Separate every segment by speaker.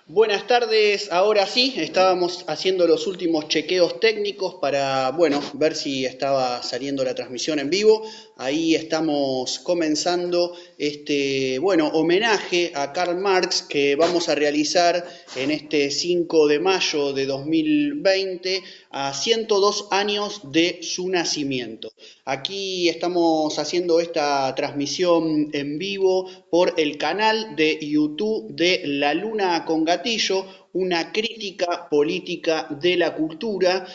Speaker 1: Buenas tardes, ahora sí, estábamos haciendo los últimos chequeos técnicos para, bueno, ver si estaba saliendo la transmisión en vivo. Ahí estamos comenzando este, bueno, homenaje a Karl Marx que vamos a realizar en este 5 de mayo de 2020 a 102 años de su nacimiento. Aquí estamos haciendo esta transmisión en vivo por el canal de YouTube de La Luna con Gatillo, una crítica política de la cultura.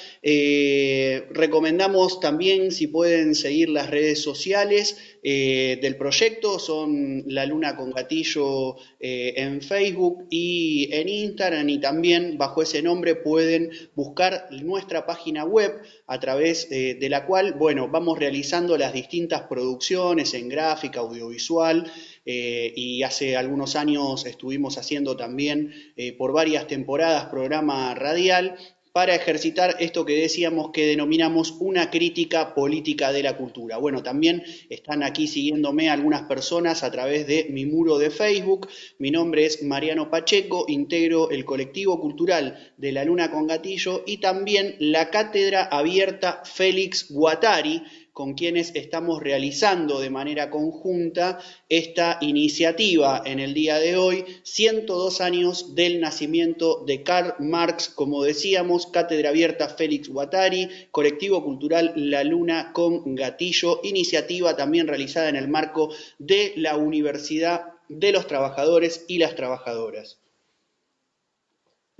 Speaker 1: Recomendamos también si pueden seguir las redes sociales del proyecto, son La Luna con Gatillo en Facebook y en Instagram, y también bajo ese nombre pueden buscar nuestra página web a través de la cual, bueno, vamos realizando las distintas producciones en gráfica, audiovisual, y hace algunos años estuvimos haciendo también por varias temporadas programa radial para ejercitar esto que decíamos que denominamos una crítica política de la cultura. Bueno, también están aquí siguiéndome algunas personas a través de mi muro de Facebook. Mi nombre es Mariano Pacheco, integro el colectivo cultural de La Luna con Gatillo y también la cátedra abierta Félix Guattari, con quienes estamos realizando de manera conjunta esta iniciativa en el día de hoy, 102 años del nacimiento de Karl Marx, como decíamos, Cátedra Abierta Félix Guattari, Colectivo Cultural La Luna con Gatillo, iniciativa también realizada en el marco de la Universidad de los Trabajadores y las Trabajadoras.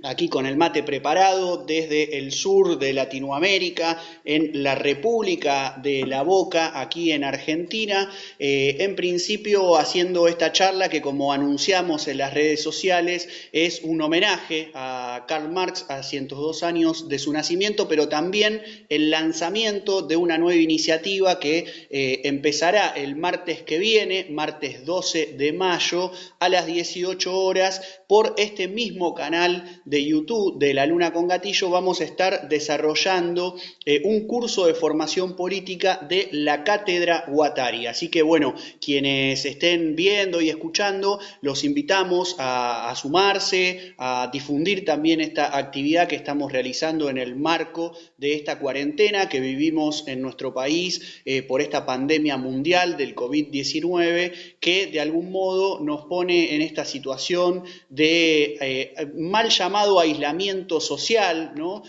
Speaker 1: Aquí con el mate preparado desde el sur de Latinoamérica, en la República de la Boca, aquí en Argentina, en principio haciendo esta charla que, como anunciamos en las redes sociales, es un homenaje a Karl Marx a 102 años de su nacimiento, pero también el lanzamiento de una nueva iniciativa que empezará el martes que viene, martes 12 de mayo, a las 18 horas, por este mismo canal de YouTube de La Luna con Gatillo. Vamos a estar desarrollando un curso de formación política de la Cátedra Guattari. Así que bueno, quienes estén viendo y escuchando, los invitamos a sumarse, a difundir también esta actividad que estamos realizando en el marco de esta cuarentena que vivimos en nuestro país por esta pandemia mundial del COVID-19, que de algún modo nos pone en esta situación de mal llamado aislamiento social, ¿no?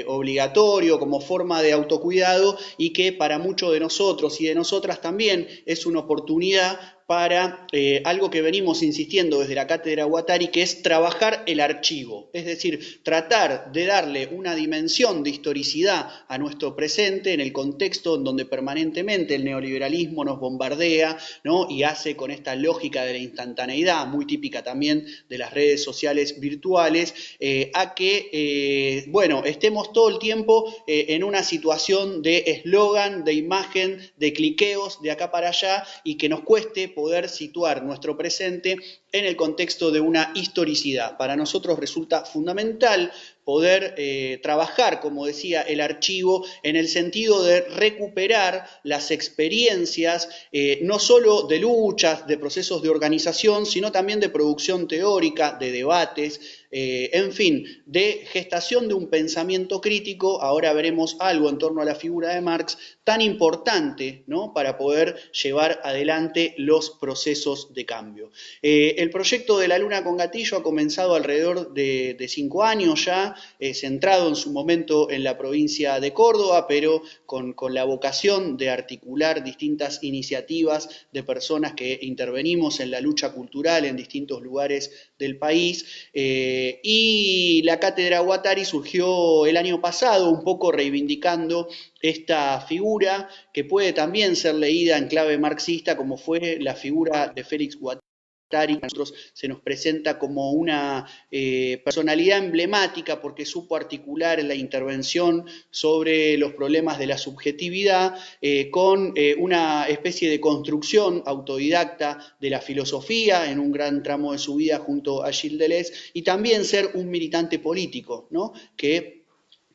Speaker 1: Obligatorio como forma de autocuidado, y que para muchos de nosotros y de nosotras también es una oportunidad para algo que venimos insistiendo desde la Cátedra Guattari, que es trabajar el archivo, es decir, tratar de darle una dimensión de historicidad a nuestro presente en el contexto en donde permanentemente el neoliberalismo nos bombardea, ¿no? Y hace con esta lógica de la instantaneidad, muy típica también de las redes sociales virtuales, a que, bueno, estemos todo el tiempo en una situación de eslogan, de imagen, de cliqueos de acá para allá, y que nos cueste poder situar nuestro presente en el contexto de una historicidad. Para nosotros resulta fundamental poder trabajar, como decía, el archivo en el sentido de recuperar las experiencias, no solo de luchas, de procesos de organización, sino también de producción teórica, de debates, en fin, de gestación de un pensamiento crítico. Ahora veremos algo en torno a la figura de Marx, tan importante, ¿no?, para poder llevar adelante los procesos de cambio. El proyecto de La Luna con Gatillo ha comenzado alrededor de 5 años ya, centrado en su momento en la provincia de Córdoba, pero con la vocación de articular distintas iniciativas de personas que intervenimos en la lucha cultural en distintos lugares del país. Y la Cátedra Guattari surgió el año pasado, un poco reivindicando esta figura que puede también ser leída en clave marxista, como fue la figura de Félix Guattari. A nosotros se nos presenta como una personalidad emblemática porque supo articular la intervención sobre los problemas de la subjetividad con una especie de construcción autodidacta de la filosofía en un gran tramo de su vida junto a Gilles Deleuze, y también ser un militante político, ¿no?, que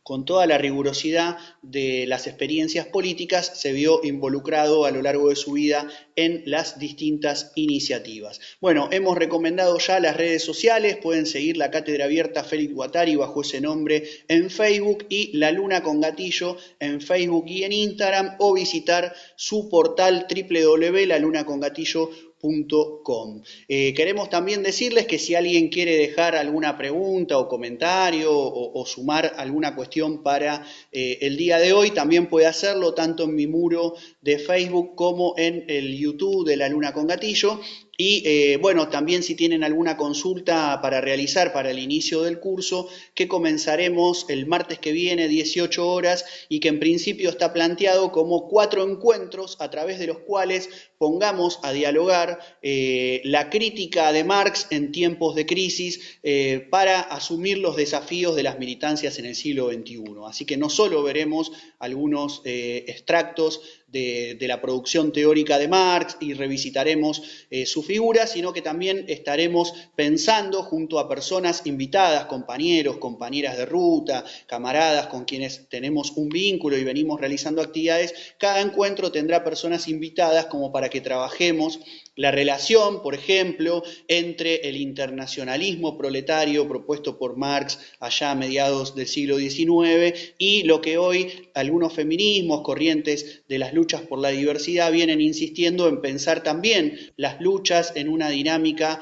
Speaker 1: con toda la rigurosidad de las experiencias políticas, se vio involucrado a lo largo de su vida en las distintas iniciativas. Bueno, hemos recomendado ya las redes sociales, pueden seguir la Cátedra Abierta Félix Guattari bajo ese nombre en Facebook y La Luna con Gatillo en Facebook y en Instagram, o visitar su portal www.lalunacongatillo.com. Queremos también decirles que si alguien quiere dejar alguna pregunta o comentario o sumar alguna cuestión para el día de hoy, también puede hacerlo tanto en mi muro de Facebook como en el YouTube de La Luna con Gatillo. Y bueno, también si tienen alguna consulta para realizar para el inicio del curso, que comenzaremos el martes que viene, 18 horas, y que en principio está planteado como 4 encuentros a través de los cuales pongamos a dialogar la crítica de Marx en tiempos de crisis para asumir los desafíos de las militancias en el siglo XXI. Así que no solo veremos algunos extractos de la producción teórica de Marx y revisitaremos su figura, sino que también estaremos pensando junto a personas invitadas, compañeros, compañeras de ruta, camaradas con quienes tenemos un vínculo y venimos realizando actividades. Cada encuentro tendrá personas invitadas como para que trabajemos la relación, por ejemplo, entre el internacionalismo proletario propuesto por Marx allá a mediados del siglo XIX y lo que hoy algunos feminismos, corrientes de las luchas por la diversidad, vienen insistiendo en pensar también las luchas en una dinámica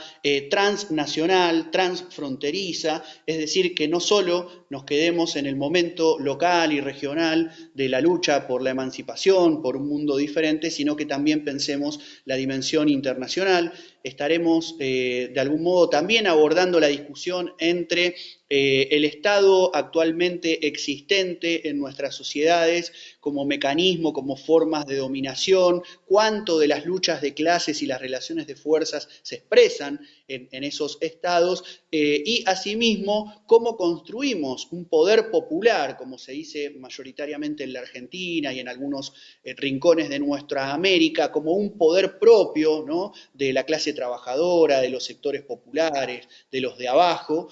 Speaker 1: transnacional, transfronteriza, es decir, que no solo nos quedemos en el momento local y regional de la lucha por la emancipación, por un mundo diferente, sino que también pensemos la dimensión internacional. Estaremos de algún modo también abordando la discusión entre el Estado actualmente existente en nuestras sociedades como mecanismo, como formas de dominación, cuánto de las luchas de clases y las relaciones de fuerzas se expresan en esos estados y asimismo cómo construimos un poder popular, como se dice mayoritariamente en la Argentina y en algunos rincones de nuestra América, como un poder propio, ¿no?, de la clase trabajadora, de los sectores populares, de los de abajo,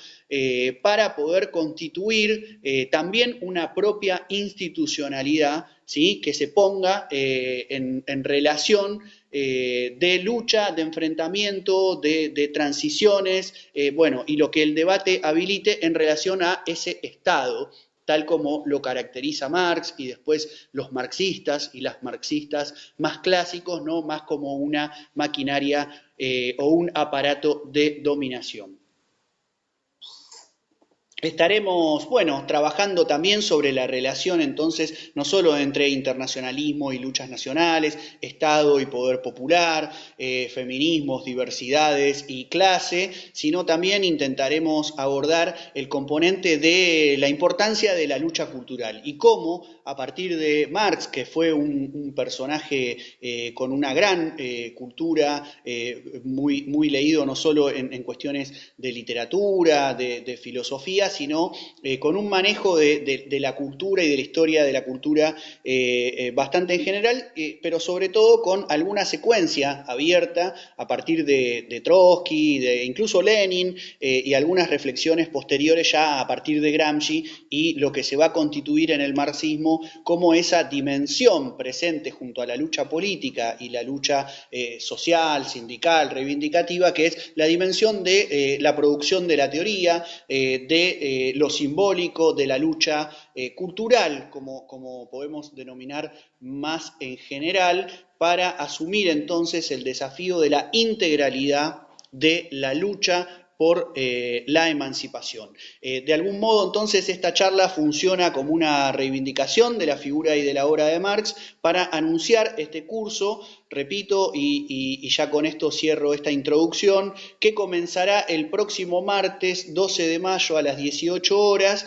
Speaker 1: para poder constituir también una propia institucionalidad, ¿sí?, que se ponga en relación de lucha, de enfrentamiento, de transiciones, bueno, y lo que el debate habilite en relación a ese Estado, tal como lo caracteriza Marx y después los marxistas y las marxistas más clásicos, ¿no?, más como una maquinaria o un aparato de dominación. Estaremos, bueno, trabajando también sobre la relación entonces, no solo entre internacionalismo y luchas nacionales, Estado y poder popular, feminismos, diversidades y clase, sino también intentaremos abordar el componente de la importancia de la lucha cultural y cómo a partir de Marx, que fue un personaje con una gran cultura, muy leído no solo en cuestiones de literatura, de filosofía, sino con un manejo de la cultura y de la historia de la cultura bastante en general, pero sobre todo con alguna secuencia abierta a partir de Trotsky, de incluso Lenin, y algunas reflexiones posteriores ya a partir de Gramsci y lo que se va a constituir en el marxismo como esa dimensión presente junto a la lucha política y la lucha social, sindical, reivindicativa, que es la dimensión de la producción de la teoría, de lo simbólico, de la lucha cultural, como podemos denominar más en general, para asumir entonces el desafío de la integralidad de la lucha por la emancipación. De algún modo, entonces, esta charla funciona como una reivindicación de la figura y de la obra de Marx para anunciar este curso, repito, y ya con esto cierro esta introducción, que comenzará el próximo martes 12 de mayo a las 18 horas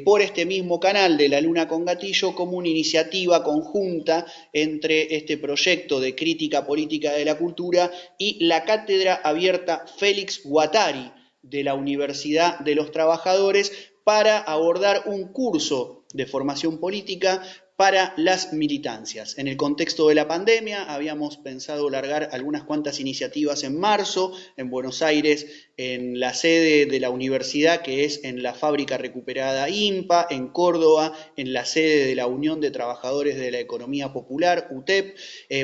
Speaker 1: por este mismo canal de La Luna con Gatillo como una iniciativa conjunta entre este proyecto de crítica política de la cultura y la Cátedra Abierta Félix Guattari de la Universidad de los Trabajadores para abordar un curso de formación política para las militancias. En el contexto de la pandemia habíamos pensado largar algunas cuantas iniciativas en marzo, en Buenos Aires en la sede de la universidad, que es en la Fábrica Recuperada IMPA, en Córdoba, en la sede de la Unión de Trabajadores de la Economía Popular, UTEP.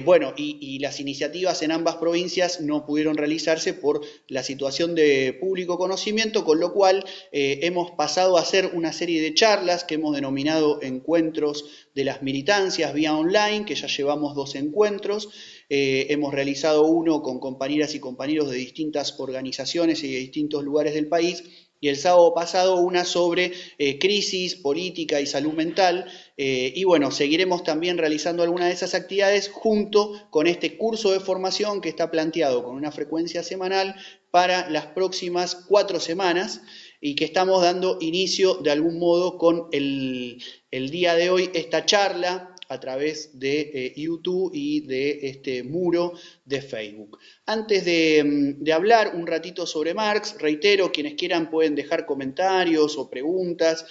Speaker 1: Bueno, y las iniciativas en ambas provincias no pudieron realizarse por la situación de público conocimiento, con lo cual hemos pasado a hacer una serie de charlas que hemos denominado encuentros de las militancias vía online, que ya llevamos 2 encuentros. Hemos realizado uno con compañeras y compañeros de distintas organizaciones y de distintos lugares del país, y el sábado pasado una sobre crisis, política y salud mental. Y bueno, seguiremos también realizando algunas de esas actividades junto con este curso de formación que está planteado con una frecuencia semanal para las próximas 4 semanas, y que estamos dando inicio de algún modo con el día de hoy, esta charla a través de YouTube y de este muro de Facebook. Antes de hablar un ratito sobre Marx, reitero, quienes quieran pueden dejar comentarios o preguntas,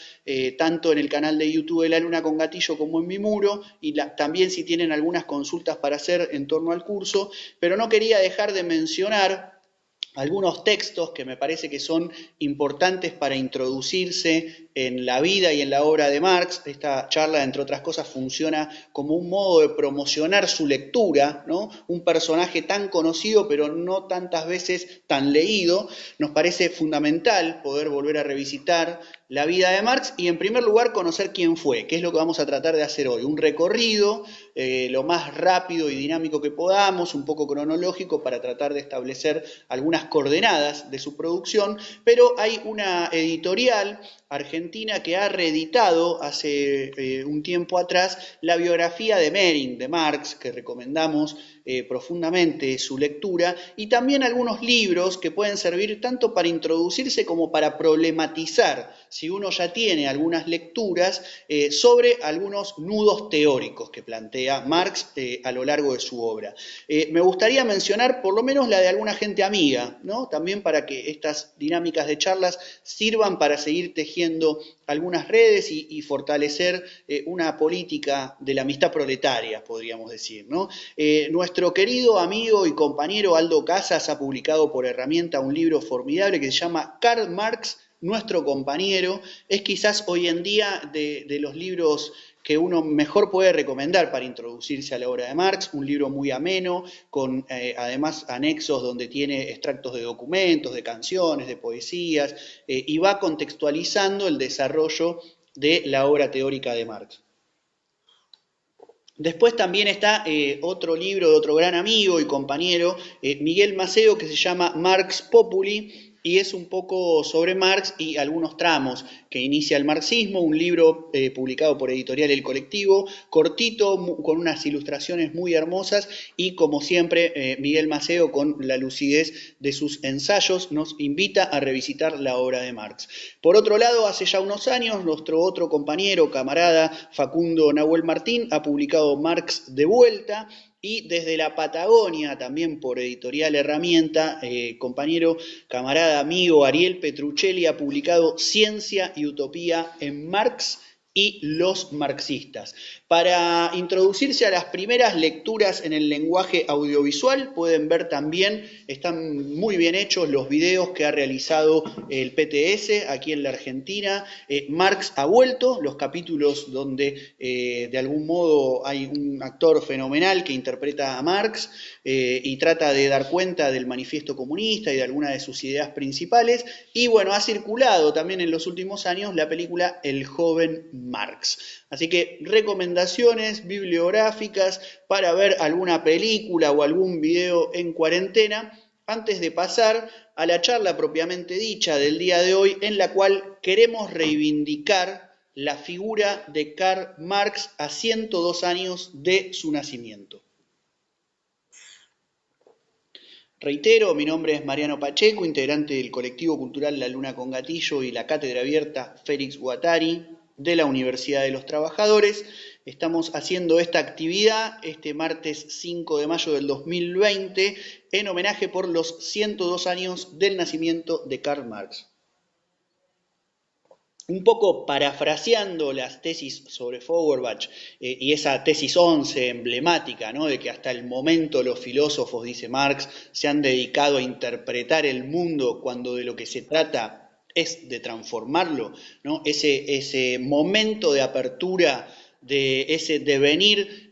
Speaker 1: tanto en el canal de YouTube de La Luna con Gatillo como en mi muro, y también si tienen algunas consultas para hacer en torno al curso, pero no quería dejar de mencionar algunos textos que me parece que son importantes para introducirse en la vida y en la obra de Marx. Esta charla, entre otras cosas, funciona como un modo de promocionar su lectura, ¿no? Un personaje tan conocido, pero no tantas veces tan leído. Nos parece fundamental poder volver a revisitar la vida de Marx y, en primer lugar, conocer quién fue, que es lo que vamos a tratar de hacer hoy. Un recorrido lo más rápido y dinámico que podamos, un poco cronológico, para tratar de establecer algunas coordenadas de su producción, pero hay una editorial argentina que ha reeditado hace un tiempo atrás la biografía de Mehring, de Marx, que recomendamos profundamente su lectura, y también algunos libros que pueden servir tanto para introducirse como para problematizar, si uno ya tiene algunas lecturas, sobre algunos nudos teóricos que plantea Marx a lo largo de su obra. Me gustaría mencionar por lo menos la de alguna gente amiga, ¿no? También para que estas dinámicas de charlas sirvan para seguir tejiendo algunas redes y fortalecer una política de la amistad proletaria, podríamos decir, ¿no? Nuestro querido amigo y compañero Aldo Casas ha publicado por Herramienta un libro formidable que se llama Karl Marx, nuestro compañero. Es quizás hoy en día de los libros que uno mejor puede recomendar para introducirse a la obra de Marx, un libro muy ameno, con además anexos donde tiene extractos de documentos, de canciones, de poesías, y va contextualizando el desarrollo de la obra teórica de Marx. Después también está otro libro de otro gran amigo y compañero, Miguel Maceo, que se llama Marx Populi, y es un poco sobre Marx y algunos tramos que inicia el marxismo, un libro publicado por Editorial El Colectivo, cortito, con unas ilustraciones muy hermosas, y como siempre Miguel Maceo, con la lucidez de sus ensayos, nos invita a revisitar la obra de Marx. Por otro lado, hace ya unos años, nuestro otro compañero, camarada Facundo Nahuel Martín, ha publicado Marx de vuelta, y desde la Patagonia, también por Editorial Herramienta, compañero, camarada, amigo Ariel Petruccelli ha publicado Ciencia y Utopía en Marx y los marxistas. Para introducirse a las primeras lecturas en el lenguaje audiovisual, pueden ver también, están muy bien hechos los videos que ha realizado el PTS aquí en la Argentina. Marx ha vuelto, los capítulos donde de algún modo hay un actor fenomenal que interpreta a Marx y trata de dar cuenta del manifiesto comunista y de algunas de sus ideas principales. Y bueno, ha circulado también en los últimos años la película El joven Marx. Así que recomendaciones bibliográficas para ver alguna película o algún video en cuarentena, antes de pasar a la charla propiamente dicha del día de hoy, en la cual queremos reivindicar la figura de Karl Marx a 102 años de su nacimiento. Reitero, mi nombre es Mariano Pacheco, integrante del colectivo cultural La Luna con Gatillo y la cátedra abierta Félix Guattari de la Universidad de los Trabajadores. Estamos haciendo esta actividad este martes 5 de mayo del 2020 en homenaje por los 102 años del nacimiento de Karl Marx. un poco parafraseando las tesis sobre Feuerbach y esa tesis 11 emblemática, ¿no? De que hasta el momento los filósofos, dice Marx, se han dedicado a interpretar el mundo cuando de lo que se trata es de transformarlo, ¿no? Ese momento de apertura, de ese devenir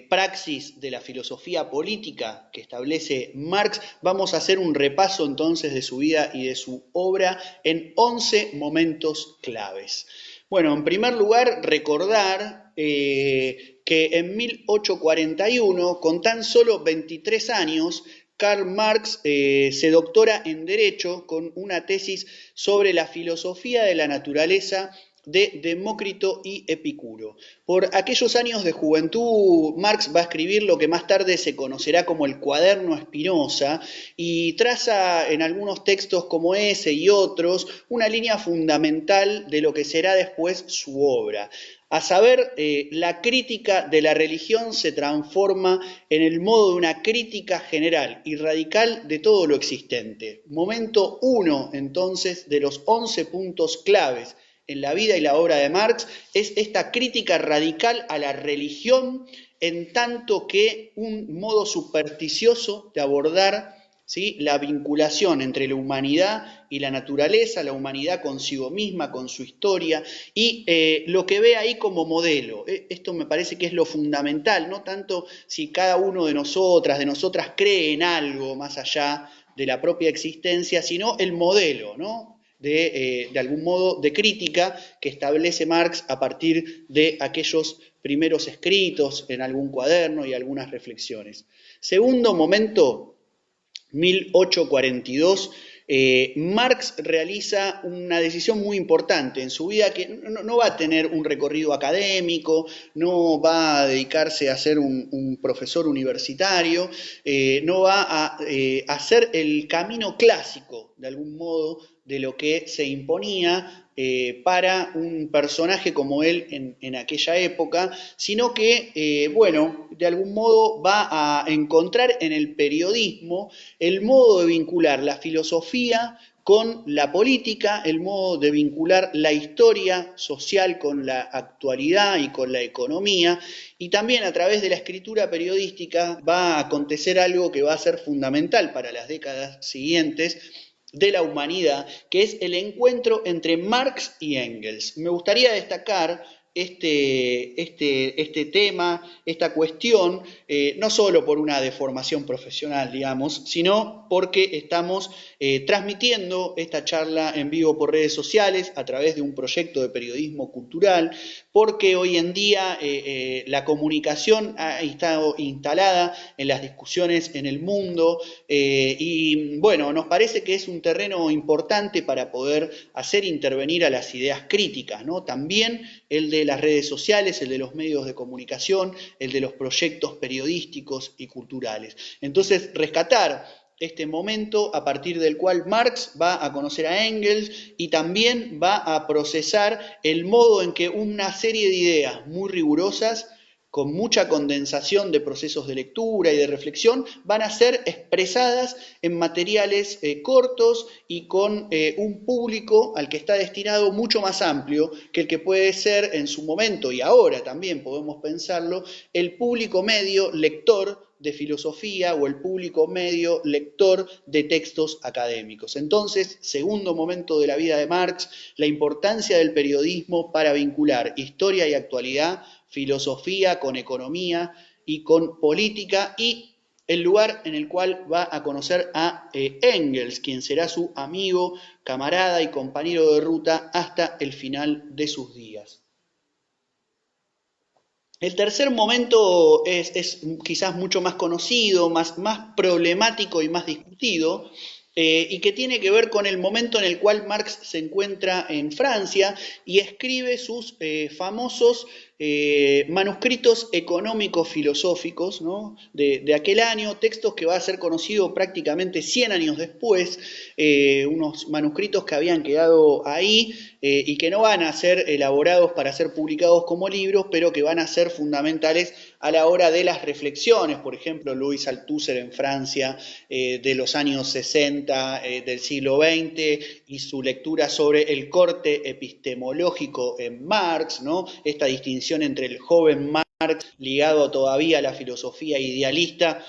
Speaker 1: praxis de la filosofía política que establece Marx. Vamos a hacer un repaso entonces de su vida y de su obra en 11 momentos claves. Bueno, en primer lugar, recordar que en 1841, con tan solo 23 años, Karl Marx se doctora en Derecho con una tesis sobre la filosofía de la naturaleza de Demócrito y Epicuro. Por aquellos años de juventud, Marx va a escribir lo que más tarde se conocerá como el Cuaderno Spinoza y traza en algunos textos como ese y otros una línea fundamental de lo que será después su obra. A saber, la crítica de la religión se transforma en el modo de una crítica general y radical de todo lo existente. Momento 1, entonces, de los 11 puntos claves en la vida y la obra de Marx es esta crítica radical a la religión en tanto que un modo supersticioso de abordar, ¿sí?, la vinculación entre la humanidad y la naturaleza, la humanidad consigo misma, con su historia, y lo que ve ahí como modelo. Esto me parece que es lo fundamental, no tanto si cada uno de nosotras cree en algo más allá de la propia existencia, sino el modelo, ¿no? De algún modo de crítica que establece Marx a partir de aquellos primeros escritos en algún cuaderno y algunas reflexiones. Segundo momento, 1842, Marx realiza una decisión muy importante en su vida que no va a tener un recorrido académico, no va a dedicarse a ser un profesor universitario, no va a hacer el camino clásico, de algún modo, de lo que se imponía para un personaje como él en aquella época, sino que, bueno, de algún modo va a encontrar en el periodismo el modo de vincular la filosofía con la política, el modo de vincular la historia social con la actualidad y con la economía, y también a través de la escritura periodística va a acontecer algo que va a ser fundamental para las décadas siguientes de la humanidad, que es el encuentro entre Marx y Engels. Me gustaría destacar este tema, esta cuestión, no solo por una deformación profesional, digamos, sino porque estamos transmitiendo esta charla en vivo por redes sociales a través de un proyecto de periodismo cultural, porque hoy en día la comunicación ha estado instalada en las discusiones en el mundo y bueno, nos parece que es un terreno importante para poder hacer intervenir a las ideas críticas, ¿no? También el de las redes sociales, el de los medios de comunicación, el de los proyectos periodísticos y culturales. Entonces, rescatar este momento a partir del cual Marx va a conocer a Engels y también va a procesar el modo en que una serie de ideas muy rigurosas, con mucha condensación de procesos de lectura y de reflexión, van a ser expresadas en materiales cortos y con un público al que está destinado mucho más amplio que el que puede ser en su momento, y ahora también podemos pensarlo, el público medio lector de filosofía o el público medio lector de textos académicos. Entonces, segundo momento de la vida de Marx, la importancia del periodismo para vincular historia y actualidad, filosofía con economía y con política, y el lugar en el cual va a conocer a Engels, quien será su amigo, camarada y compañero de ruta hasta el final de sus días. El tercer momento es quizás mucho más conocido, más problemático y más discutido, y que tiene que ver con el momento en el cual Marx se encuentra en Francia y escribe sus famosos manuscritos económicos filosóficos, ¿no?, de aquel año, textos que va a ser conocido prácticamente 100 años después, unos manuscritos que habían quedado ahí y que no van a ser elaborados para ser publicados como libros, pero que van a ser fundamentales a la hora de las reflexiones, por ejemplo, Louis Althusser en Francia de los años 60 del siglo XX y su lectura sobre el corte epistemológico en Marx, ¿no? Esta distinción entre el joven Marx ligado todavía a la filosofía idealista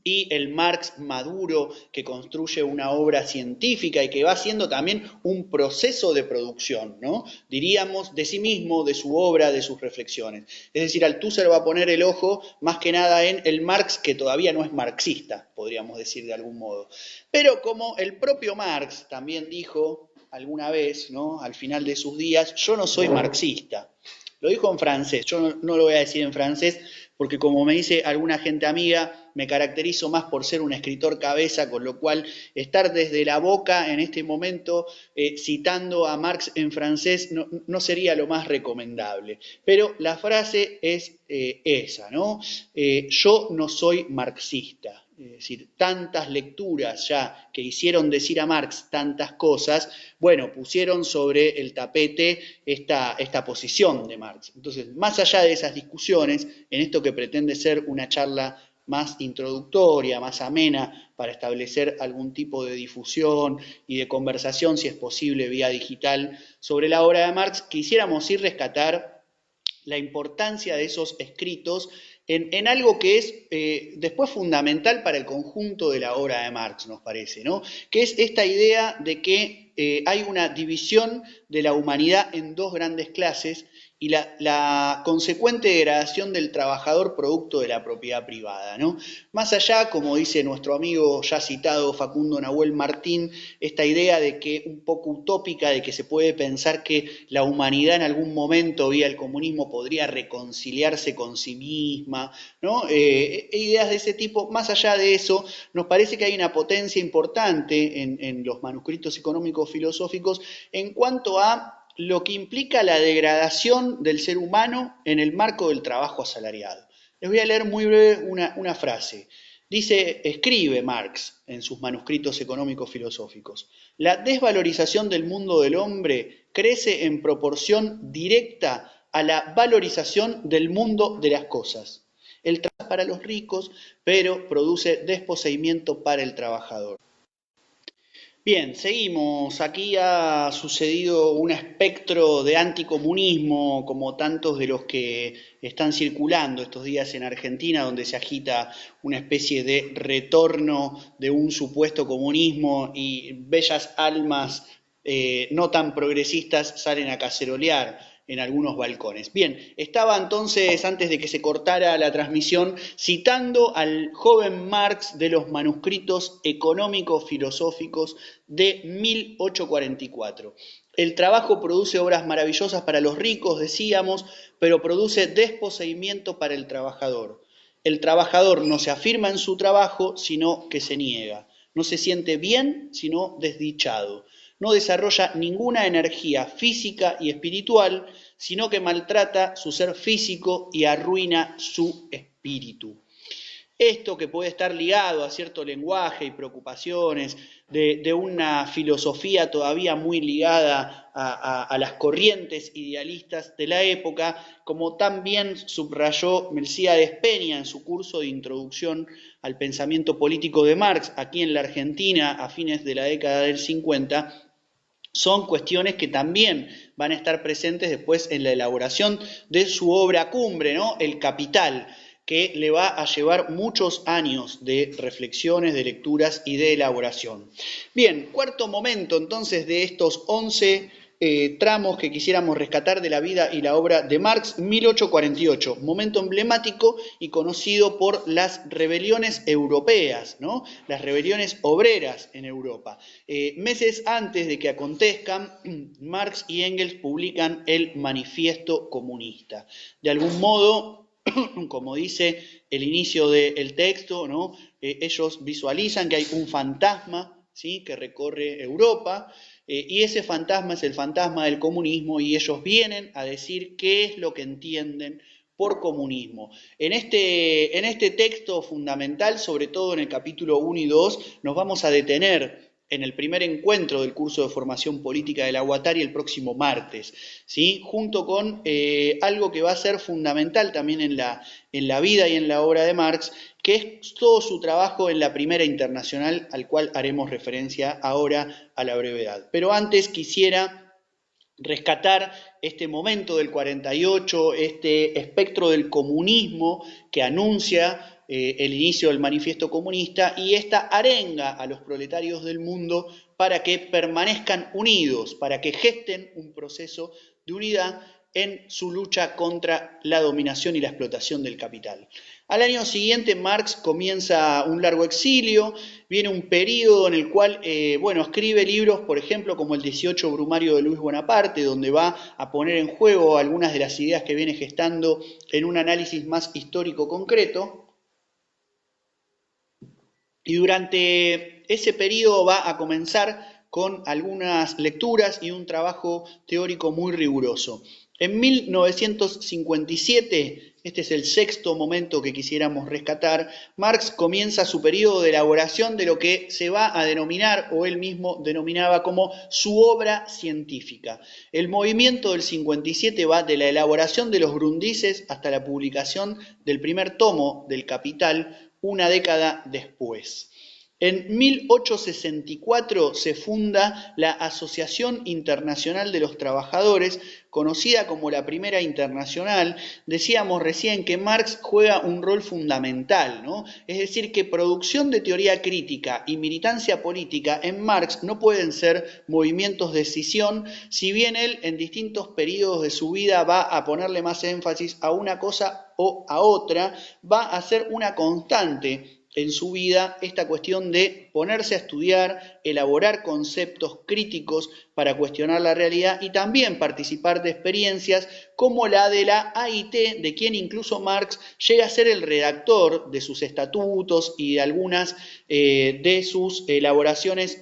Speaker 1: y el Marx maduro que construye una obra científica y que va haciendo también un proceso de producción, ¿no? Diríamos, de sí mismo, de su obra, de sus reflexiones. Es decir, Althusser va a poner el ojo más que nada en el Marx que todavía no es marxista, podríamos decir de algún modo. Pero como el propio Marx también dijo alguna vez, ¿no? Al final de sus días, yo no soy marxista. Lo dijo en francés, yo no lo voy a decir en francés porque como me dice alguna gente amiga, me caracterizo más por ser un escritor cabeza, con lo cual estar desde la boca en este momento citando a Marx en francés no sería lo más recomendable. Pero la frase es esa, ¿no? Yo no soy marxista. Es decir, tantas lecturas ya que hicieron decir a Marx tantas cosas, bueno, pusieron sobre el tapete esta posición de Marx. Entonces, más allá de esas discusiones, en esto que pretende ser una charla más introductoria, más amena, para establecer algún tipo de difusión y de conversación, si es posible, vía digital, sobre la obra de Marx, quisiéramos ir rescatar la importancia de esos escritos en algo que es después fundamental para el conjunto de la obra de Marx, nos parece, ¿no? Que es esta idea de que hay una división de la humanidad en dos grandes clases y la consecuente degradación del trabajador producto de la propiedad privada, ¿no? Más allá, como dice nuestro amigo ya citado Facundo Nahuel Martín, esta idea de que un poco utópica de que se puede pensar que la humanidad en algún momento vía el comunismo podría reconciliarse con sí misma, ¿no? Ideas de ese tipo, más allá de eso, nos parece que hay una potencia importante en los manuscritos económicos filosóficos en cuanto a lo que implica la degradación del ser humano en el marco del trabajo asalariado. Les voy a leer muy breve una frase. Dice, escribe Marx en sus manuscritos económicos filosóficos, la desvalorización del mundo del hombre crece en proporción directa a la valorización del mundo de las cosas. El trabajo es para los ricos, pero produce desposeimiento para el trabajador. Bien, seguimos. Aquí ha sucedido un espectro de anticomunismo, como tantos de los que están circulando estos días en Argentina, donde se agita una especie de retorno de un supuesto comunismo y bellas almas no tan progresistas salen a cacerolear en algunos balcones. Bien, estaba entonces, antes de que se cortara la transmisión, citando al joven Marx de los manuscritos económicos filosóficos de 1844. El trabajo produce obras maravillosas para los ricos, decíamos, pero produce desposeimiento para el trabajador. El trabajador no se afirma en su trabajo, sino que se niega. No se siente bien, sino desdichado. No desarrolla ninguna energía física y espiritual, sino que maltrata su ser físico y arruina su espíritu. Esto que puede estar ligado a cierto lenguaje y preocupaciones de una filosofía todavía muy ligada a las corrientes idealistas de la época, como también subrayó Melcíades Peña en su curso de introducción al pensamiento político de Marx, aquí en la Argentina a fines de la década del 50, son cuestiones que también van a estar presentes después en la elaboración de su obra cumbre, ¿no? El Capital, que le va a llevar muchos años de reflexiones, de lecturas y de elaboración. Bien, cuarto momento entonces de estos 11 tramos que quisiéramos rescatar de la vida y la obra de Marx, 1848, momento emblemático y conocido por las rebeliones europeas, ¿no? Las rebeliones obreras en Europa. Meses antes de que acontezcan, Marx y Engels publican el Manifiesto Comunista. De algún modo, como dice el inicio del texto, ¿no? Ellos visualizan que hay un fantasma, ¿sí?, que recorre Europa, y ese fantasma es el fantasma del comunismo y ellos vienen a decir qué es lo que entienden por comunismo. En este texto fundamental, sobre todo en el capítulo 1 y 2, nos vamos a detener en el primer encuentro del curso de formación política de la UATARI el próximo martes, ¿sí? Junto con algo que va a ser fundamental también en la vida y en la obra de Marx, que es todo su trabajo en la Primera Internacional, al cual haremos referencia ahora a la brevedad. Pero antes quisiera rescatar este momento del 48, este espectro del comunismo que anuncia el inicio del manifiesto comunista y esta arenga a los proletarios del mundo para que permanezcan unidos, para que gesten un proceso de unidad en su lucha contra la dominación y la explotación del capital. Al año siguiente Marx comienza un largo exilio, viene un periodo en el cual, escribe libros, por ejemplo, como el 18 Brumario de Luis Bonaparte, donde va a poner en juego algunas de las ideas que viene gestando en un análisis más histórico concreto. Y durante ese periodo va a comenzar con algunas lecturas y un trabajo teórico muy riguroso. En 1957, este es el sexto momento que quisiéramos rescatar, Marx comienza su periodo de elaboración de lo que se va a denominar, o él mismo denominaba como su obra científica. El movimiento del 57 va de la elaboración de los Grundrises hasta la publicación del primer tomo del Capital, una década después. En 1864 se funda la Asociación Internacional de los Trabajadores, conocida como la Primera Internacional. Decíamos recién que Marx juega un rol fundamental, ¿no? Es decir, que producción de teoría crítica y militancia política en Marx no pueden ser movimientos de escisión, si bien él en distintos periodos de su vida va a ponerle más énfasis a una cosa o a otra, va a ser una constante en su vida esta cuestión de ponerse a estudiar, elaborar conceptos críticos para cuestionar la realidad y también participar de experiencias como la de la AIT, de quien incluso Marx llega a ser el redactor de sus estatutos y de algunas de sus elaboraciones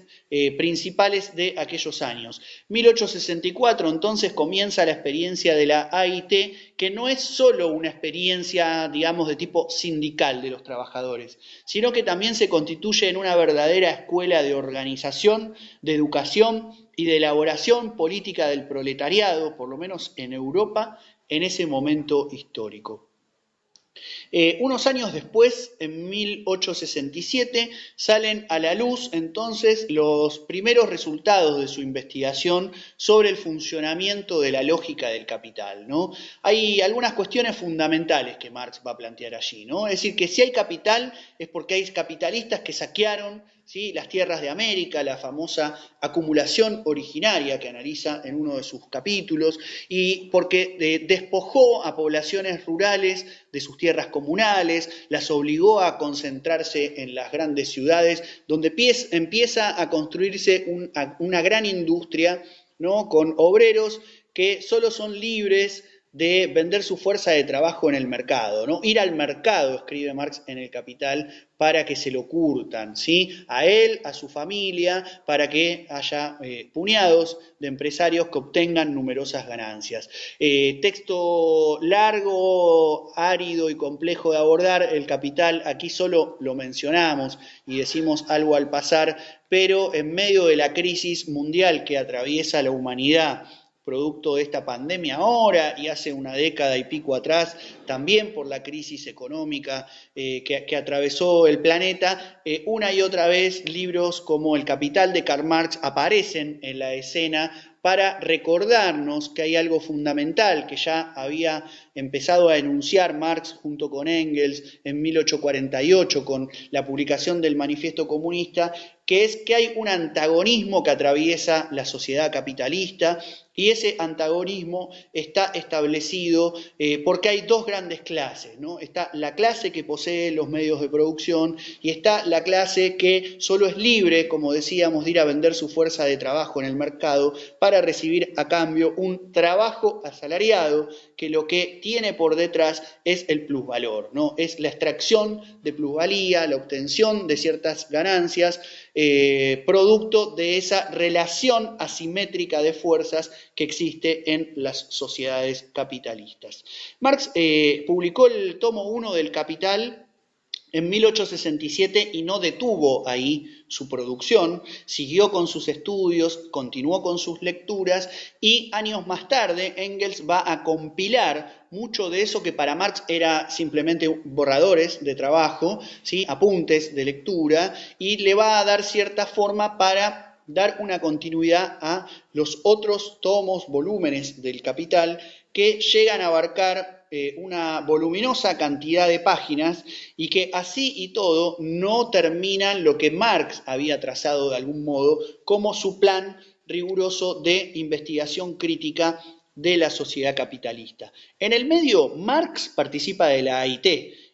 Speaker 1: principales de aquellos años. 1864 entonces comienza la experiencia de la AIT, que no es solo una experiencia, digamos, de tipo sindical de los trabajadores, sino que también se constituye en una verdadera escuela de organización, de educación y de elaboración política del proletariado, por lo menos en Europa, en ese momento histórico. Unos años después, en 1867, salen a la luz entonces los primeros resultados de su investigación sobre el funcionamiento de la lógica del capital, ¿no? Hay algunas cuestiones fundamentales que Marx va a plantear allí, ¿no? Es decir, que si hay capital es porque hay capitalistas que saquearon, ¿sí?, las tierras de América, la famosa acumulación originaria que analiza en uno de sus capítulos, y porque despojó a poblaciones rurales de sus tierras comunales, las obligó a concentrarse en las grandes ciudades, donde empieza a construirse una gran industria, ¿no?, con obreros que solo son libres de vender su fuerza de trabajo en el mercado, ¿no? Ir al mercado, escribe Marx en el Capital, para que se lo curtan, ¿sí? A él, a su familia, para que haya puñados de empresarios que obtengan numerosas ganancias. Texto largo, árido y complejo de abordar, el Capital, aquí solo lo mencionamos y decimos algo al pasar, pero en medio de la crisis mundial que atraviesa la humanidad, producto de esta pandemia ahora y hace una década y pico atrás, también por la crisis económica que atravesó el planeta, una y otra vez libros como El Capital de Karl Marx aparecen en la escena para recordarnos que hay algo fundamental que ya había empezado a enunciar Marx junto con Engels en 1848 con la publicación del Manifiesto Comunista, que es que hay un antagonismo que atraviesa la sociedad capitalista y ese antagonismo está establecido porque hay dos grandes clases, ¿no? Está la clase que posee los medios de producción y está la clase que solo es libre, como decíamos, de ir a vender su fuerza de trabajo en el mercado para recibir a cambio un trabajo asalariado que lo que tiene por detrás es el plusvalor, ¿no? Es la extracción de plusvalía, la obtención de ciertas ganancias, producto de esa relación asimétrica de fuerzas que existe en las sociedades capitalistas. Marx publicó el tomo 1 del Capital en 1867 y no detuvo ahí su producción, siguió con sus estudios, continuó con sus lecturas y años más tarde Engels va a compilar mucho de eso que para Marx era simplemente borradores de trabajo, ¿sí? Apuntes de lectura, y le va a dar cierta forma para dar una continuidad a los otros tomos, volúmenes del Capital, que llegan a abarcar una voluminosa cantidad de páginas y que así y todo no terminan lo que Marx había trazado de algún modo como su plan riguroso de investigación crítica de la sociedad capitalista. En el medio, Marx participa de la AIT.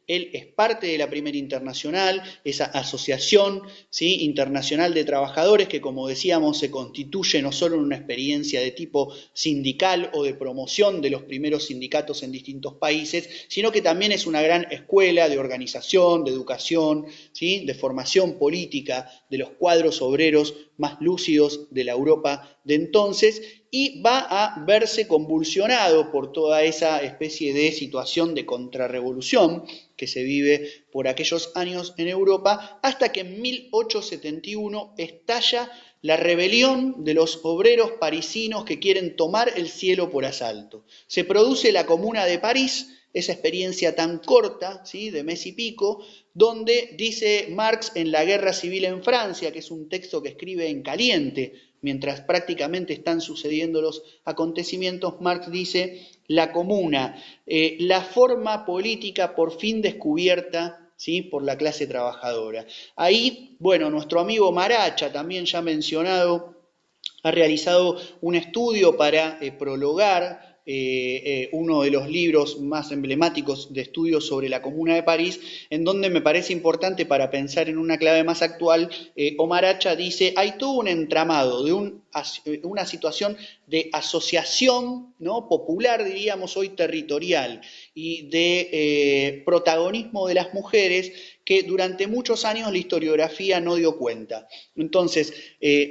Speaker 1: Él es parte de la Primera Internacional, esa asociación, ¿sí?, internacional de trabajadores que, como decíamos, se constituye no solo en una experiencia de tipo sindical o de promoción de los primeros sindicatos en distintos países, sino que también es una gran escuela de organización, de educación, ¿sí?, de formación política de los cuadros obreros más lúcidos de la Europa de entonces, y va a verse convulsionado por toda esa especie de situación de contrarrevolución que se vive por aquellos años en Europa, hasta que en 1871 estalla la rebelión de los obreros parisinos que quieren tomar el cielo por asalto. Se produce la Comuna de París, esa experiencia tan corta, ¿sí?, de mes y pico, donde dice Marx en La Guerra Civil en Francia, que es un texto que escribe en caliente, mientras prácticamente están sucediendo los acontecimientos, Marx dice: la comuna, la forma política por fin descubierta, ¿sí?, por la clase trabajadora. Ahí, bueno, nuestro amigo Maracha, también ya mencionado, ha realizado un estudio para prologar uno de los libros más emblemáticos de estudios sobre la Comuna de París, en donde me parece importante para pensar en una clave más actual, Omar Hacha dice: hay todo un entramado de una situación de asociación, ¿no?, popular, diríamos hoy territorial, y de protagonismo de las mujeres que durante muchos años la historiografía no dio cuenta. Entonces,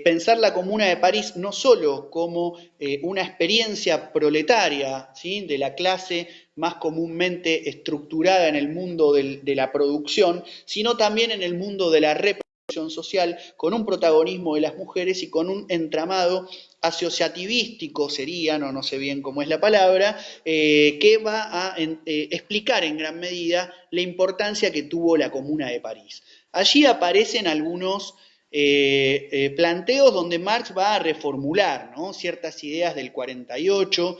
Speaker 1: pensar la Comuna de París no solo como una experiencia proletaria, ¿sí?, de la clase más comúnmente estructurada en el mundo de la producción, sino también en el mundo de la reproducción social, con un protagonismo de las mujeres y con un entramado asociativístico, sería, no sé bien cómo es la palabra, que va a explicar en gran medida la importancia que tuvo la Comuna de París. Allí aparecen algunos planteos donde Marx va a reformular, ¿no?, ciertas ideas del 48,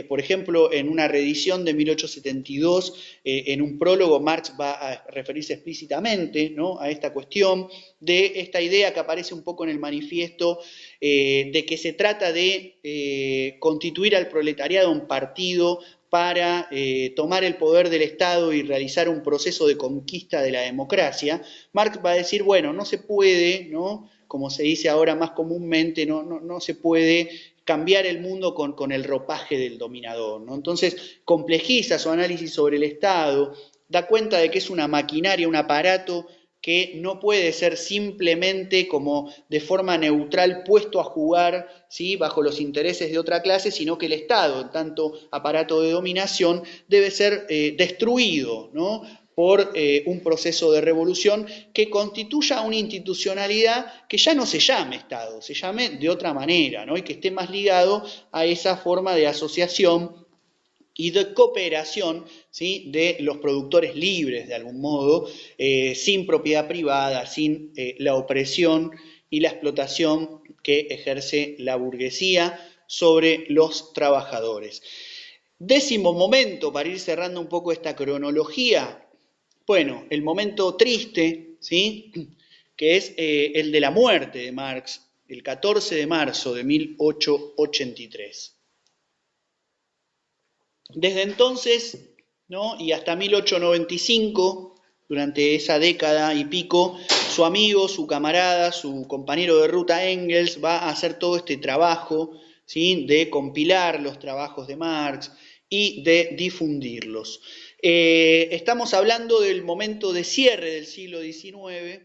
Speaker 1: por ejemplo, en una reedición de 1872, en un prólogo Marx va a referirse explícitamente, ¿no?, a esta cuestión de esta idea que aparece un poco en el manifiesto, de que se trata de constituir al proletariado un partido para tomar el poder del Estado y realizar un proceso de conquista de la democracia. Marx va a decir: bueno, no se puede, ¿no?, como se dice ahora más comúnmente, no se puede cambiar el mundo con el ropaje del dominador, ¿no? Entonces complejiza su análisis sobre el Estado, da cuenta de que es una maquinaria, un aparato que no puede ser simplemente como de forma neutral puesto a jugar, ¿sí?, bajo los intereses de otra clase, sino que el Estado, en tanto aparato de dominación, debe ser destruido, ¿no?, por un proceso de revolución que constituya una institucionalidad que ya no se llame Estado, se llame de otra manera, ¿no?, y que esté más ligado a esa forma de asociación y de cooperación, ¿sí?, de los productores libres, de algún modo, sin propiedad privada, sin la opresión y la explotación que ejerce la burguesía sobre los trabajadores. Décimo momento, para ir cerrando un poco esta cronología, bueno, el momento triste, ¿sí?, que es el de la muerte de Marx, el 14 de marzo de 1883. Desde entonces, ¿no?, y hasta 1895, durante esa década y pico, su amigo, su camarada, su compañero de ruta Engels va a hacer todo este trabajo, ¿sí?, de compilar los trabajos de Marx y de difundirlos. Estamos hablando del momento de cierre del siglo XIX,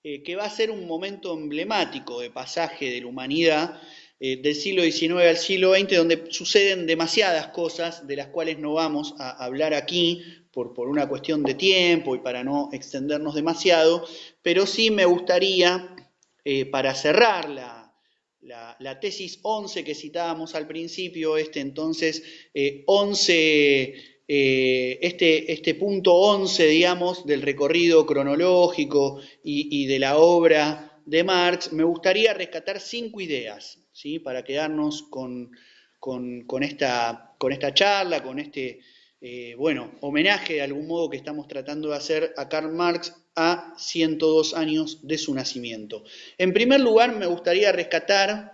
Speaker 1: que va a ser un momento emblemático de pasaje de la humanidad, del siglo XIX al siglo XX, donde suceden demasiadas cosas de las cuales no vamos a hablar aquí por una cuestión de tiempo y para no extendernos demasiado, pero sí me gustaría, para cerrar la tesis 11 que citábamos al principio, entonces 11, este punto 11, digamos, del recorrido cronológico y de la obra de Marx, me gustaría rescatar 5 ideas, ¿sí? Para quedarnos con esta charla, con bueno, homenaje de algún modo que estamos tratando de hacer a Karl Marx a 102 años de su nacimiento. En primer lugar, me gustaría rescatar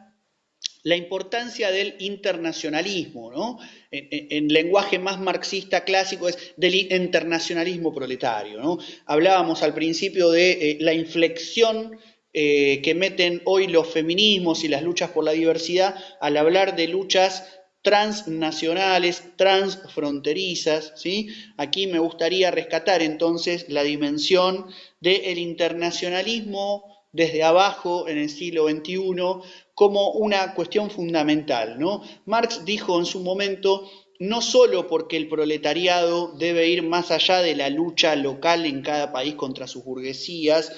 Speaker 1: la importancia del internacionalismo, ¿no? En lenguaje más marxista clásico es del internacionalismo proletario, ¿no? Hablábamos al principio de la inflexión que meten hoy los feminismos y las luchas por la diversidad al hablar de luchas transnacionales, transfronterizas, ¿sí? Aquí me gustaría rescatar entonces la dimensión del internacionalismo desde abajo en el siglo XXI como una cuestión fundamental, ¿no? Marx dijo en su momento, no solo porque el proletariado debe ir más allá de la lucha local en cada país contra sus burguesías,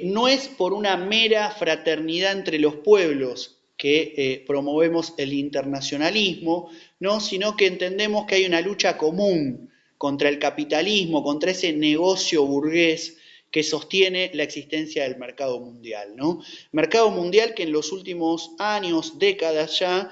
Speaker 1: no es por una mera fraternidad entre los pueblos que promovemos el internacionalismo, ¿no? Sino que entendemos que hay una lucha común contra el capitalismo, contra ese negocio burgués que sostiene la existencia del mercado mundial, ¿no? Mercado mundial que en los últimos años, décadas ya,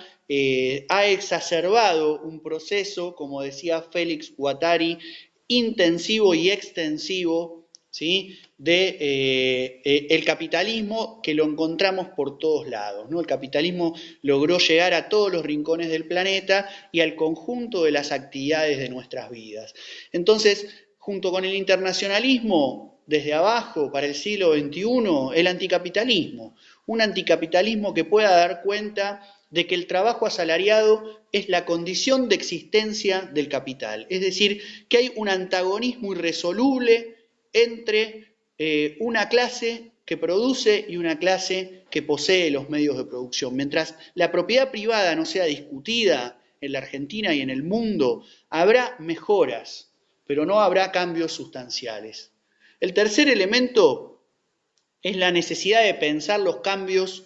Speaker 1: ha exacerbado un proceso, como decía Félix Guattari, intensivo y extensivo, ¿sí? El capitalismo que lo encontramos por todos lados, ¿no? El capitalismo logró llegar a todos los rincones del planeta y al conjunto de las actividades de nuestras vidas. Entonces, junto con el internacionalismo, desde abajo para el siglo XXI, el anticapitalismo. Un anticapitalismo que pueda dar cuenta de que el trabajo asalariado es la condición de existencia del capital. Es decir, que hay un antagonismo irresoluble entre una clase que produce y una clase que posee los medios de producción. Mientras la propiedad privada no sea discutida en la Argentina y en el mundo, habrá mejoras, pero no habrá cambios sustanciales. El tercer elemento es la necesidad de pensar los cambios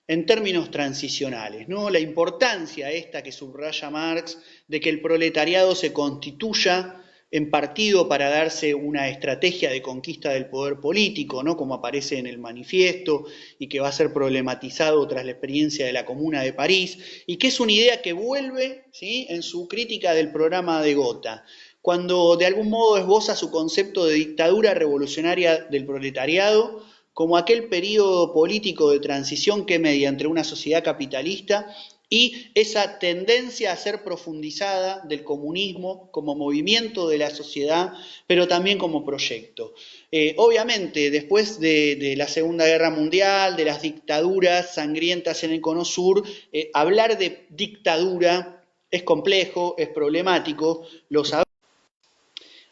Speaker 1: en términos transicionales, ¿no? La importancia esta que subraya Marx de que el proletariado se constituya en partido para darse una estrategia de conquista del poder político, ¿no? Como aparece en el manifiesto y que va a ser problematizado tras la experiencia de la Comuna de París, y que es una idea que vuelve, ¿sí? En su crítica del programa de Gotha, cuando de algún modo esboza su concepto de dictadura revolucionaria del proletariado como aquel periodo político de transición que media entre una sociedad capitalista y esa tendencia a ser profundizada del comunismo como movimiento de la sociedad, pero también como proyecto. Obviamente, después de la Segunda Guerra Mundial, de las dictaduras sangrientas en el Cono Sur, hablar de dictadura es complejo, es problemático, lo sabemos.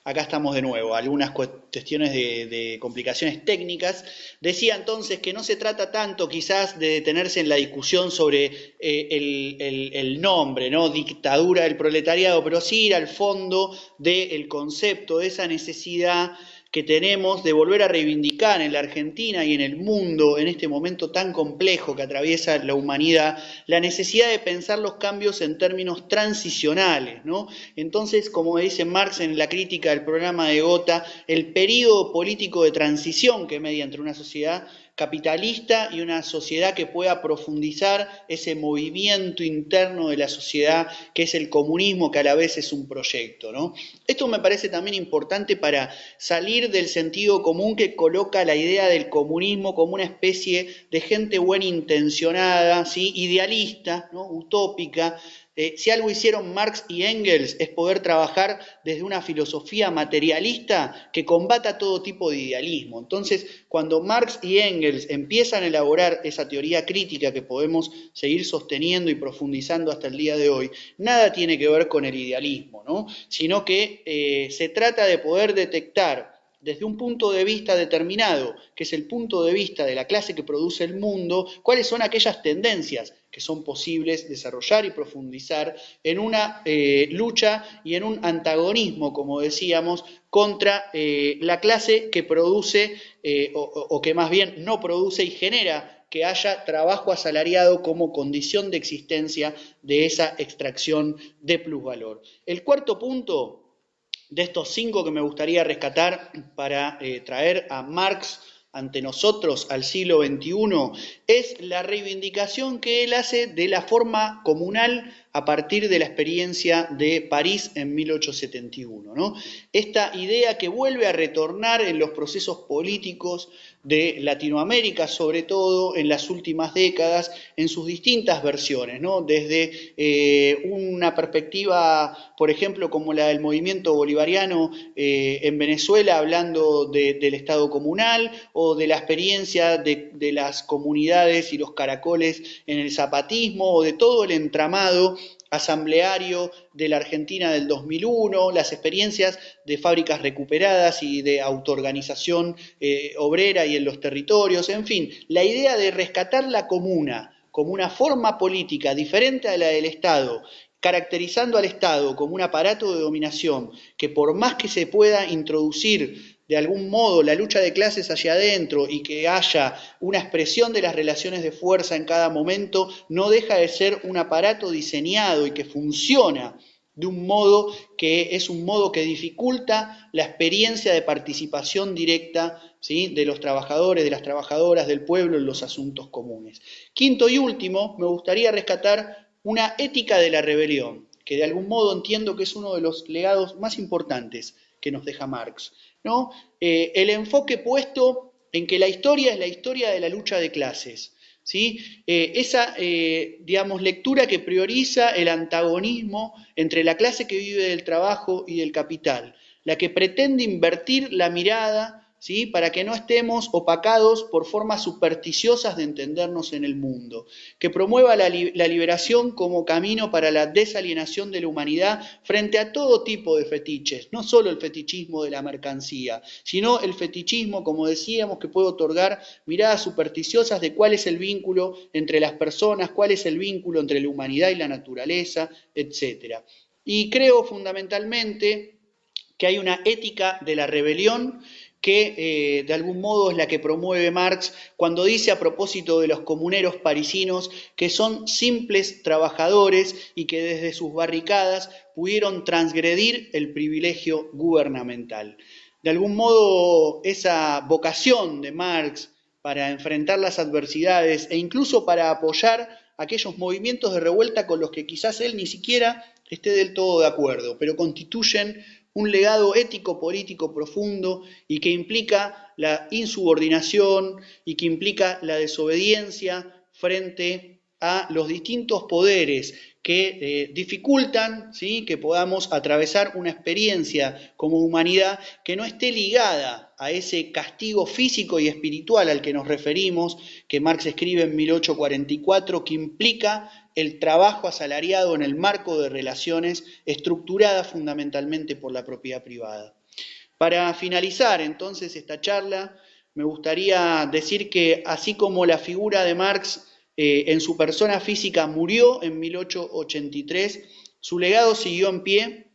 Speaker 1: Acá estamos de nuevo, algunas cuestiones de complicaciones técnicas. Decía entonces que no se trata tanto quizás de detenerse en la discusión sobre el nombre, ¿no? Dictadura del proletariado, pero sí ir al fondo del concepto, de esa necesidad que tenemos de volver a reivindicar en la Argentina y en el mundo, en este momento tan complejo que atraviesa la humanidad, la necesidad de pensar los cambios en términos transicionales, ¿no? Entonces, como dice Marx en la crítica del programa de Gotha, el período político de transición que media entre una sociedad capitalista y una sociedad que pueda profundizar ese movimiento interno de la sociedad que es el comunismo, que a la vez es un proyecto, ¿no? Esto me parece también importante para salir del sentido común que coloca la idea del comunismo como una especie de gente buena intencionada, ¿sí? Idealista, ¿no? Utópica. Si algo hicieron Marx y Engels es poder trabajar desde una filosofía materialista que combata todo tipo de idealismo. Entonces, cuando Marx y Engels empiezan a elaborar esa teoría crítica que podemos seguir sosteniendo y profundizando hasta el día de hoy, nada tiene que ver con el idealismo, ¿no? Sino que se trata de poder detectar desde un punto de vista determinado, que es el punto de vista de la clase que produce el mundo, cuáles son aquellas tendencias que son posibles desarrollar y profundizar en una lucha y en un antagonismo, como decíamos, contra la clase que produce o que más bien no produce y genera que haya trabajo asalariado como condición de existencia de esa extracción de plusvalor. El cuarto punto de estos 5 que me gustaría rescatar para traer a Marx ante nosotros al siglo XXI es la reivindicación que él hace de la forma comunal a partir de la experiencia de París en 1871, ¿no? Esta idea que vuelve a retornar en los procesos políticos de Latinoamérica, sobre todo en las últimas décadas, en sus distintas versiones, ¿no? Desde una perspectiva, por ejemplo, como la del movimiento bolivariano en Venezuela, hablando del Estado comunal, o de la experiencia de las comunidades y los caracoles en el zapatismo, o de todo el entramado asambleario de la Argentina del 2001, las experiencias de fábricas recuperadas y de autoorganización obrera y en los territorios, en fin, la idea de rescatar la comuna como una forma política diferente a la del Estado, caracterizando al Estado como un aparato de dominación que por más que se pueda introducir de algún modo la lucha de clases hacia adentro y que haya una expresión de las relaciones de fuerza en cada momento, no deja de ser un aparato diseñado y que funciona de un modo que es un modo que dificulta la experiencia de participación directa, ¿sí?, de los trabajadores, de las trabajadoras, del pueblo en los asuntos comunes. Quinto y último, me gustaría rescatar una ética de la rebelión, que de algún modo entiendo que es uno de los legados más importantes que nos deja Marx, ¿no? El enfoque puesto en que la historia es la historia de la lucha de clases, ¿sí? Esa, digamos, lectura que prioriza el antagonismo entre la clase que vive del trabajo y del capital, la que pretende invertir la mirada, ¿sí?, para que no estemos opacados por formas supersticiosas de entendernos en el mundo, que promueva la liberación como camino para la desalienación de la humanidad frente a todo tipo de fetiches, no solo el fetichismo de la mercancía, sino el fetichismo, como decíamos, que puede otorgar miradas supersticiosas de cuál es el vínculo entre las personas, cuál es el vínculo entre la humanidad y la naturaleza, etc. Y creo fundamentalmente que hay una ética de la rebelión que de algún modo es la que promueve Marx cuando dice a propósito de los comuneros parisinos que son simples trabajadores y que desde sus barricadas pudieron transgredir el privilegio gubernamental. De algún modo esa vocación de Marx para enfrentar las adversidades e incluso para apoyar aquellos movimientos de revuelta con los que quizás él ni siquiera esté del todo de acuerdo, pero constituyen un legado ético político profundo y que implica la insubordinación y que implica la desobediencia frente a los distintos poderes que dificultan, ¿sí?, que podamos atravesar una experiencia como humanidad que no esté ligada a ese castigo físico y espiritual al que nos referimos, que Marx escribe en 1844, que implica el trabajo asalariado en el marco de relaciones estructuradas fundamentalmente por la propiedad privada. Para finalizar entonces esta charla, me gustaría decir que así como la figura de Marx en su persona física murió en 1883, su legado siguió en pie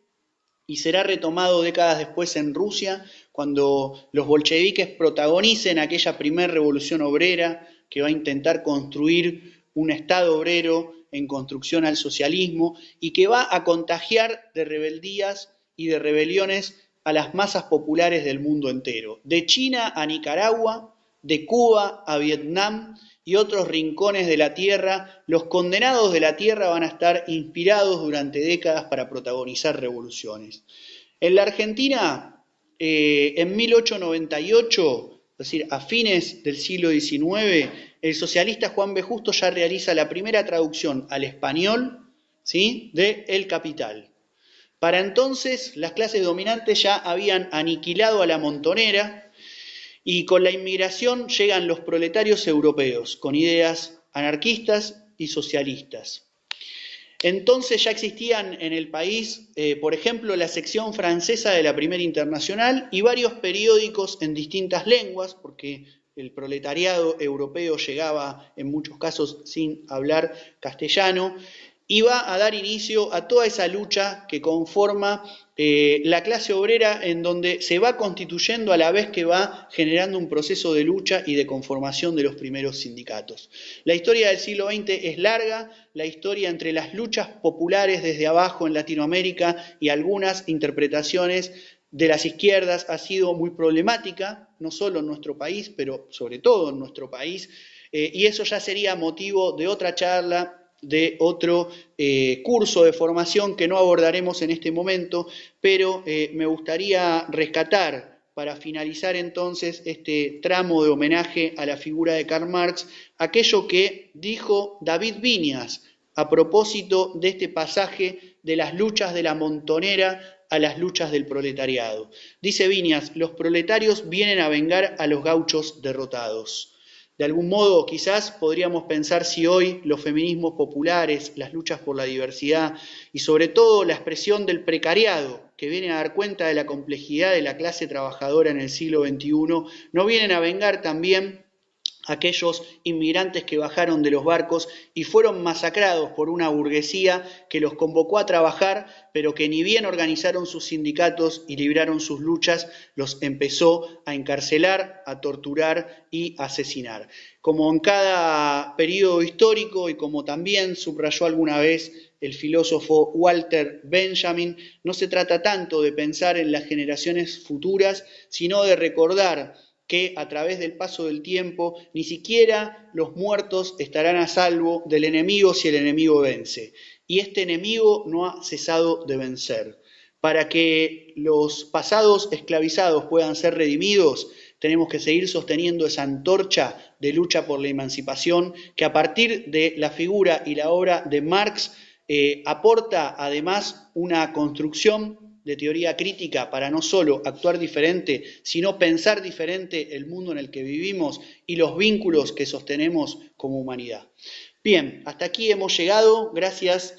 Speaker 1: y será retomado décadas después en Rusia, cuando los bolcheviques protagonicen aquella primera revolución obrera que va a intentar construir un Estado obrero en construcción al socialismo y que va a contagiar de rebeldías y de rebeliones a las masas populares del mundo entero, de China a Nicaragua, de Cuba a Vietnam y otros rincones de la tierra. Los condenados de la tierra van a estar inspirados durante décadas para protagonizar revoluciones. En la Argentina, en 1898, es decir, a fines del siglo XIX, el socialista Juan B. Justo ya realiza la primera traducción al español, ¿sí?, de El Capital. Para entonces, las clases dominantes ya habían aniquilado a la montonera y con la inmigración llegan los proletarios europeos con ideas anarquistas y socialistas. Entonces ya existían en el país, por ejemplo, la sección francesa de la Primera Internacional y varios periódicos en distintas lenguas, porque el proletariado europeo llegaba en muchos casos sin hablar castellano, y va a dar inicio a toda esa lucha que conforma la clase obrera, en donde se va constituyendo a la vez que va generando un proceso de lucha y de conformación de los primeros sindicatos. La historia del siglo XX es larga, la historia entre las luchas populares desde abajo en Latinoamérica y algunas interpretaciones de las izquierdas ha sido muy problemática, no solo en nuestro país, pero sobre todo en nuestro país, y eso ya sería motivo de otra charla, de otro curso de formación que no abordaremos en este momento, pero me gustaría rescatar para finalizar entonces este tramo de homenaje a la figura de Karl Marx, aquello que dijo David Viñas a propósito de este pasaje de las luchas de la Montonera a las luchas del proletariado. Dice Viñas: los proletarios vienen a vengar a los gauchos derrotados. De algún modo, quizás podríamos pensar si hoy los feminismos populares, las luchas por la diversidad y sobre todo la expresión del precariado, que viene a dar cuenta de la complejidad de la clase trabajadora en el siglo XXI, no vienen a vengar también aquellos inmigrantes que bajaron de los barcos y fueron masacrados por una burguesía que los convocó a trabajar, pero que ni bien organizaron sus sindicatos y libraron sus luchas, los empezó a encarcelar, a torturar y a asesinar. Como en cada periodo histórico y como también subrayó alguna vez el filósofo Walter Benjamin, no se trata tanto de pensar en las generaciones futuras, sino de recordar que a través del paso del tiempo ni siquiera los muertos estarán a salvo del enemigo si el enemigo vence. Y este enemigo no ha cesado de vencer. Para que los pasados esclavizados puedan ser redimidos, tenemos que seguir sosteniendo esa antorcha de lucha por la emancipación que a partir de la figura y la obra de Marx aporta además una construcción de teoría crítica para no solo actuar diferente, sino pensar diferente el mundo en el que vivimos y los vínculos que sostenemos como humanidad. Bien, hasta aquí hemos llegado. Gracias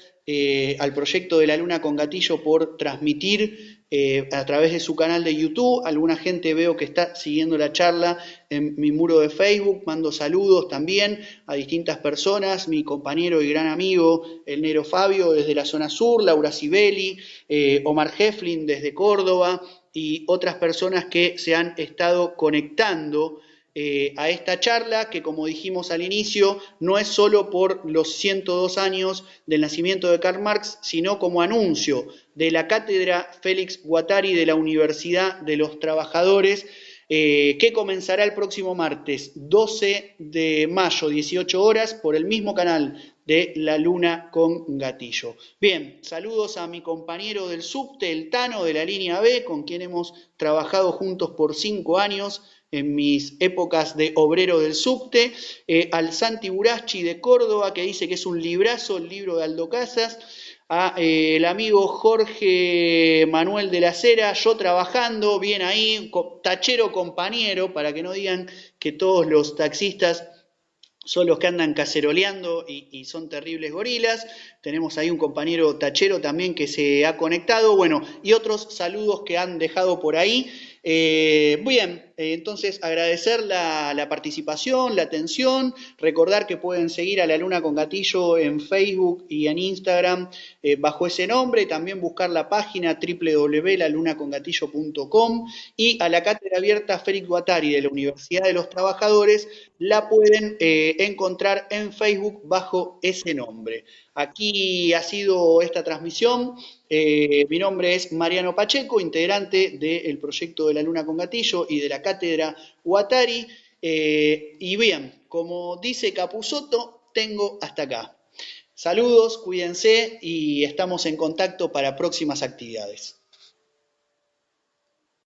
Speaker 1: al proyecto de La Luna con Gatillo por transmitir a través de su canal de YouTube. Alguna gente veo que está siguiendo la charla en mi muro de Facebook. Mando saludos también a distintas personas, mi compañero y gran amigo, el Nero Fabio desde la zona sur, Laura Sibeli, Omar Heflin desde Córdoba y otras personas que se han estado conectando a esta charla que, como dijimos al inicio, no es solo por los 102 años del nacimiento de Karl Marx, sino como anuncio de la Cátedra Félix Guattari de la Universidad de los Trabajadores, que comenzará el próximo martes 12 de mayo, 18 horas, por el mismo canal de La Luna con Gatillo. Bien, saludos a mi compañero del subte, el Tano de la línea B, con quien hemos trabajado juntos por 5 años, en mis épocas de obrero del subte, al Santi Buraschi de Córdoba, que dice que es un librazo el libro de Aldo Casas, a el amigo Jorge Manuel de la Cera, yo trabajando, bien ahí, tachero compañero, para que no digan que todos los taxistas son los que andan caceroleando y son terribles gorilas. Tenemos ahí un compañero tachero también que se ha conectado, bueno, y otros saludos que han dejado por ahí. Bien, entonces agradecer la participación, la atención, recordar que pueden seguir a La Luna con Gatillo en Facebook y en Instagram bajo ese nombre, también buscar la página www.lalunacongatillo.com y a la Cátedra Abierta Félix Guattari de la Universidad de los Trabajadores la pueden encontrar en Facebook bajo ese nombre. Aquí ha sido esta transmisión. Mi nombre es Mariano Pacheco, integrante del proyecto de La Luna con Gatillo y de la Cátedra Guattari. Y bien, como dice Capusotto, tengo hasta acá. Saludos, cuídense y estamos en contacto para próximas actividades.